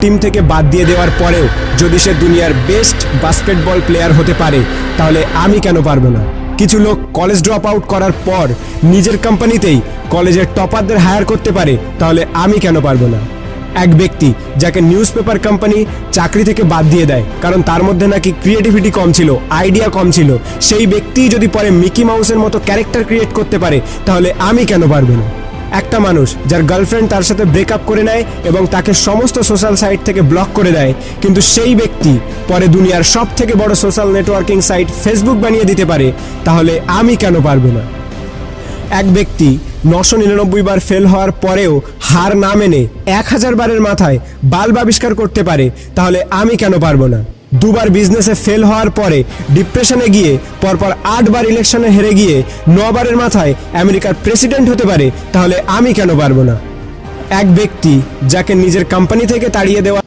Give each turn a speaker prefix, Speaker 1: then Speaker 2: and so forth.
Speaker 1: Team থেকে বাদ দিয়ে দেওয়ার পরেও যদি সে দুনিয়ার বেস্ট বাস্কেটবল প্লেয়ার হতে পারে, তাহলে আমি কেন পারবো না? কিছু লোক কলেজ ড্রপ আউট করার পর নিজের কোম্পানিতেই কলেজের টপারদের হায়ার করতে পারে, তাহলে আমি কেন পারবো না? এক ব্যক্তি যাকে নিউজ পেপার কোম্পানি চাকরি থেকে বাদ দিয়ে দেয় কারণ তার মধ্যে নাকি ক্রিয়েটিভিটি কম ছিল, আইডিয়া কম ছিল, সেই ব্যক্তি যদি পরে মিকি মাউসের মতো ক্যারেক্টার ক্রিয়েট করতে পারে, তাহলে আমি কেন পারবো না? একটা মানুষ যার গার্লফ্রেন্ড তার সাথে ব্রেকআপ করে নেয় এবং তাকে সমস্ত সোশ্যাল সাইট থেকে ব্লক করে দেয়, কিন্তু সেই ব্যক্তি পরে দুনিয়ার সব থেকে বড় সোশ্যাল নেটওয়ার্কিং সাইট ফেসবুক বানিয়ে দিতে পারে, তাহলে আমি কেন পারবো না? এক ব্যক্তি 999 বার ফেল হওয়ার পরেও হার না মেনে 1000 বারের মাথায় বাল্ব আবিষ্কার করতে পারে, তাহলে আমি কেন পারবো না? দুবার বিজনেসে ফেল হওয়ার পরে ডিপ্রেশনে গিয়ে পরপর 8 বার ইলেকশনে হেরে গিয়ে 9 বারের মাথায় আমেরিকার প্রেসিডেন্ট হতে পারে, তাহলে আমি কেন পারবো না? এক ব্যক্তি যাকে নিজের কোম্পানি থেকে তাড়িয়ে দেওয়া